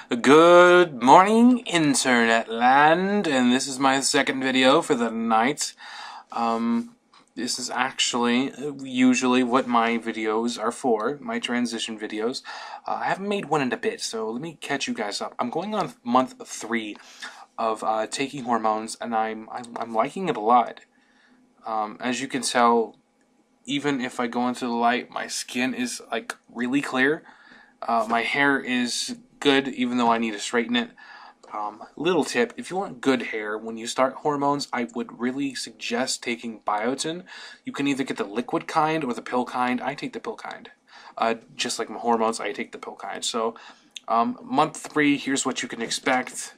Good morning, Internet Land, and this is my second video for the night. This is actually usually what my videos are for, my transition videos. I haven't made one in a bit, so let me catch you guys up. I'm going on month 3 of taking hormones, and I'm liking it a lot. As you can tell, even if I go into the light, my skin is like really clear. My hair is good, even though I need to straighten it. Little tip, if you want good hair when you start hormones, I would really suggest taking biotin. You can either get the liquid kind or the pill kind. I take the pill kind. Just like my hormones, I take the pill kind. So, month 3, here's what you can expect.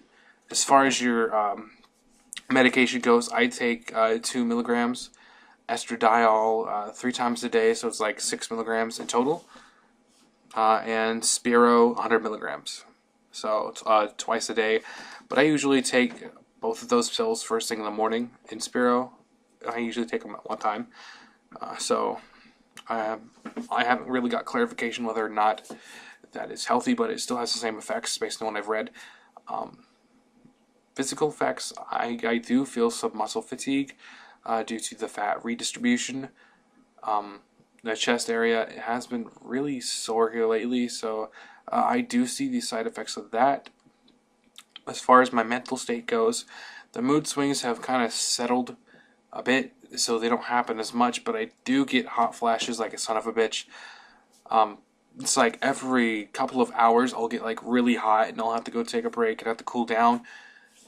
As far as your medication goes, I take 2 milligrams estradiol 3 times a day, so it's like 6 milligrams in total. And Spiro 100 milligrams, so twice a day. But I usually take both of those pills first thing in the morning. In Spiro, I usually take them at one time. So I haven't really got clarification whether or not that is healthy, but it still has the same effects based on what I've read. Physical effects, I do feel some muscle fatigue due to the fat redistribution. The chest area has been really sore here lately, so I do see the side effects of that. As far as my mental state goes, the mood swings have kind of settled a bit, so they don't happen as much, but I do get hot flashes like a son of a bitch. It's like every couple of hours I'll get like really hot and I'll have to go take a break and have to cool down.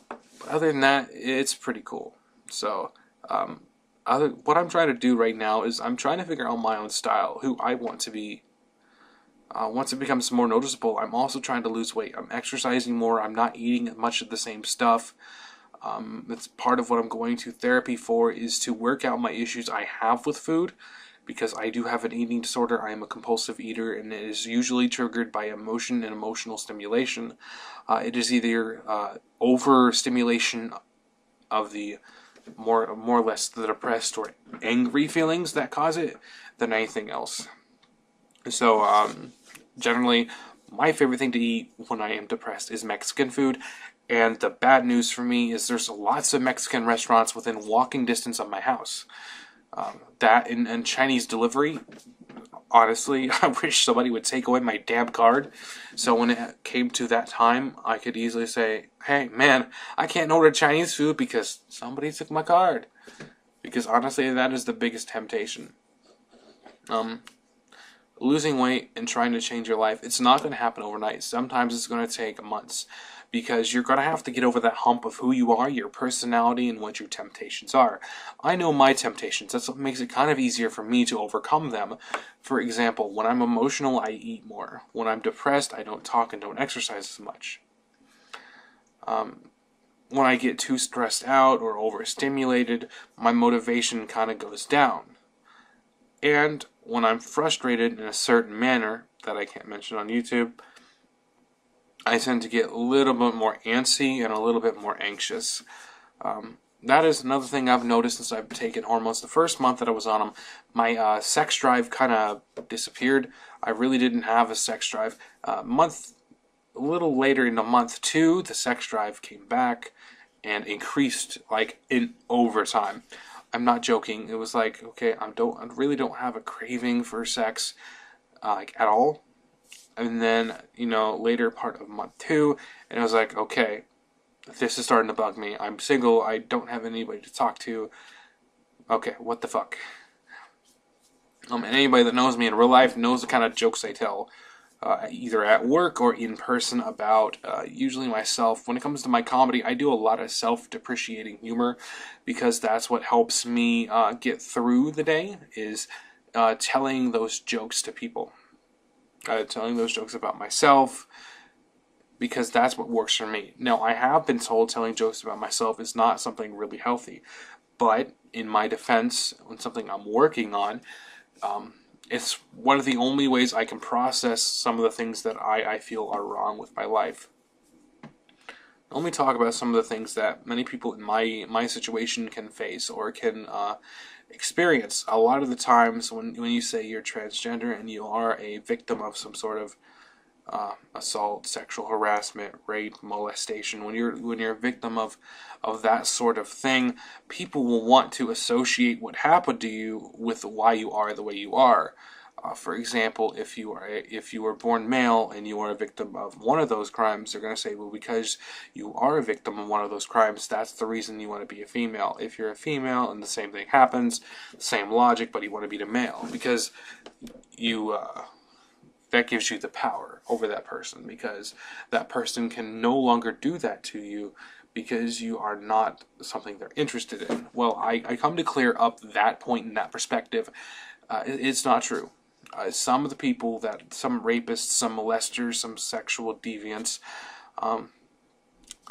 But other than that, it's pretty cool. So, what I'm trying to do right now is I'm trying to figure out my own style, who I want to be. Once it becomes more noticeable, I'm also trying to lose weight. I'm exercising more. I'm not eating much of the same stuff. That's part of what I'm going to therapy for, is to work out my issues I have with food, because I do have an eating disorder. I am a compulsive eater, and it is usually triggered by emotion and emotional stimulation. It is either overstimulation of the more or less the depressed or angry feelings that cause it than anything else. So generally, my favorite thing to eat when I am depressed is Mexican food. And the bad news for me is there's lots of Mexican restaurants within walking distance of my house. That and Chinese delivery, honestly, I wish somebody would take away my damn card. So when it came to that time, I could easily say, hey, man, I can't order Chinese food because somebody took my card. Because honestly, that is the biggest temptation. Losing weight and trying to change your life, it's not going to happen overnight. Sometimes it's going to take months, because you're going to have to get over that hump of who you are, your personality, and what your temptations are. I know my temptations. That's what makes it kind of easier for me to overcome them. For example, when I'm emotional, I eat more. When I'm depressed, I don't talk and don't exercise as much. When I get too stressed out or overstimulated, my motivation kind of goes down. And when I'm frustrated in a certain manner that I can't mention on YouTube, I tend to get a little bit more antsy and a little bit more anxious. That is another thing I've noticed since I've taken hormones. The first month that I was on them, my sex drive kind of disappeared. I really didn't have a sex drive. A little later in the month 2, the sex drive came back and increased like in overtime. I'm not joking. It was like, okay, I really don't have a craving for sex, like at all. And then, later part of month 2, and I was like, okay, this is starting to bug me. I'm single. I don't have anybody to talk to. Okay, what the fuck? And anybody that knows me in real life knows the kind of jokes I tell, either at work or in person about usually myself. When it comes to my comedy, I do a lot of self-depreciating humor, because that's what helps me get through the day, is telling those jokes to people. Telling those jokes about myself, because that's what works for me. Now, I have been told telling jokes about myself is not something really healthy, but in my defense, when something I'm working on, it's one of the only ways I can process some of the things that I feel are wrong with my life. Let me talk about some of the things that many people in my situation can face or can experience. A lot of the times when you say you're transgender and you are a victim of some sort of assault, sexual harassment, rape, molestation. When you're a victim of that sort of thing, people will want to associate what happened to you with why you are the way you are. For example, if you were born male and you are a victim of one of those crimes, they're going to say, well, because you are a victim of one of those crimes, that's the reason you want to be a female. If you're a female and the same thing happens, same logic, but you want to be the male because you that gives you the power over that person, because that person can no longer do that to you because you are not something they're interested in. Well, I come to clear up that point in that perspective. It's not true. Some of the people some rapists, some molesters, some sexual deviants,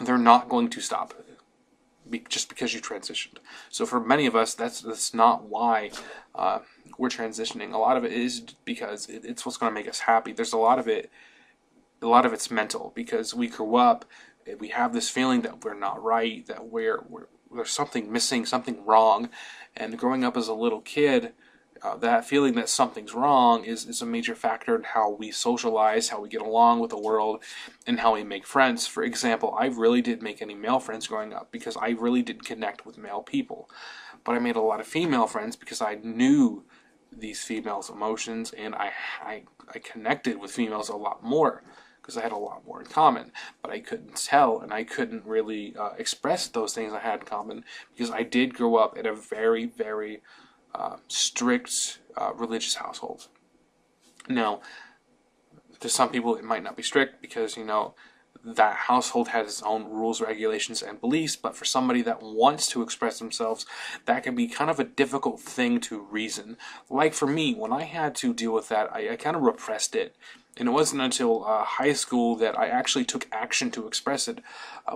they're not going to stop just because you transitioned. So for many of us, that's not why we're transitioning. A lot of it is because it's what's going to make us happy. There's a lot of it's mental, because we grew up, we have this feeling that we're not right, that there's something missing, something wrong, and growing up as a little kid, that feeling that something's wrong is a major factor in how we socialize, how we get along with the world, and how we make friends. For example, I really didn't make any male friends growing up because I really didn't connect with male people. But I made a lot of female friends because I knew these females' emotions, and I connected with females a lot more because I had a lot more in common. But I couldn't tell, and I couldn't really express those things I had in common because I did grow up in a very, very strict religious household. Now, to some people it might not be strict because, that household has its own rules, regulations, and beliefs, but for somebody that wants to express themselves, that can be kind of a difficult thing to reason. Like for me, when I had to deal with that, I kind of repressed it. And it wasn't until high school that I actually took action to express it.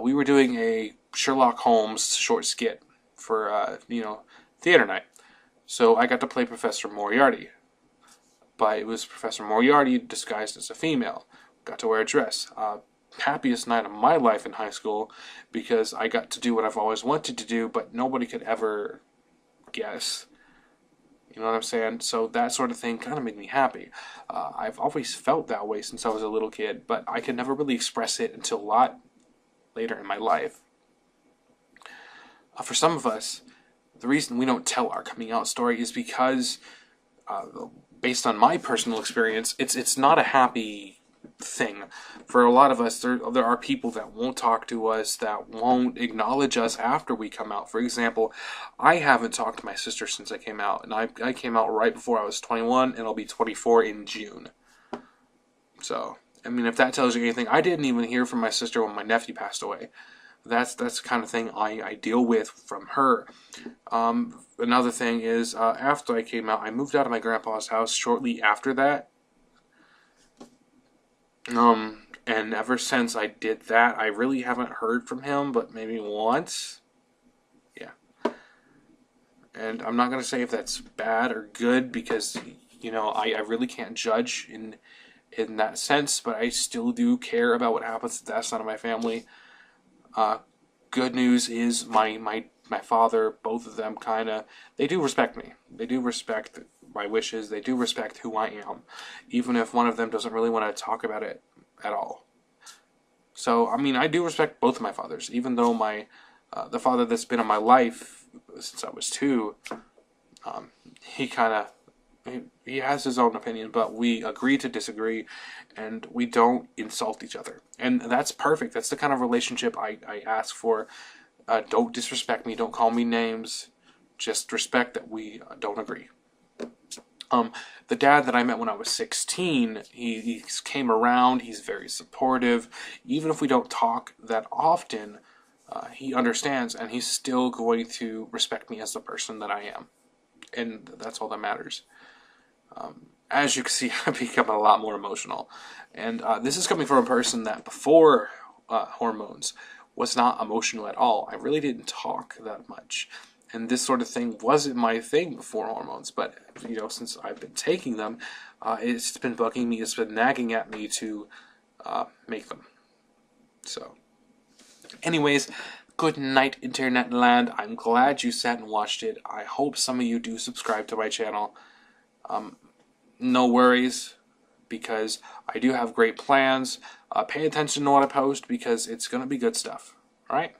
We were doing a Sherlock Holmes short skit for, theater night. So I got to play Professor Moriarty. But it was Professor Moriarty disguised as a female. Got to wear a dress. Happiest night of my life in high school because I got to do what I've always wanted to do, but nobody could ever guess. You know what I'm saying? So that sort of thing kind of made me happy. I've always felt that way since I was a little kid, but I could never really express it until a lot later in my life. For some of us, the reason we don't tell our coming out story is because, based on my personal experience, it's not a happy thing. For a lot of us, there are people that won't talk to us, that won't acknowledge us after we come out. For example, I haven't talked to my sister since I came out, and I came out right before I was 21, and I'll be 24 in June. So, I mean, if that tells you anything, I didn't even hear from my sister when my nephew passed away. That's the kind of thing I deal with from her. Another thing is, after I came out, I moved out of my grandpa's house shortly after that. And ever since I did that, I really haven't heard from him, but maybe once. Yeah. And I'm not going to say if that's bad or good because, I really can't judge in that sense, but I still do care about what happens to that side of my family. Good news is my father, both of them they do respect me. They do respect my wishes. They do respect who I am, even if one of them doesn't really want to talk about it at all. So, I mean, I do respect both of my fathers, even though the father that's been in my life since I was 2, he has his own opinion, but we agree to disagree, and we don't insult each other. And that's perfect. That's the kind of relationship I ask for. Don't disrespect me. Don't call me names. Just respect that we don't agree. The dad that I met when I was 16, he came around. He's very supportive. Even if we don't talk that often, he understands, and he's still going to respect me as the person that I am. And that's all that matters. As you can see, I've become a lot more emotional. And this is coming from a person that before hormones was not emotional at all. I really didn't talk that much. And this sort of thing wasn't my thing before hormones. But, since I've been taking them, it's been bugging me. It's been nagging at me to make them. So, anyways, good night, Internet land. I'm glad you sat and watched it. I hope some of you do subscribe to my channel. No worries. because I do have great plans. Pay attention to what I post because it's going to be good stuff. All right?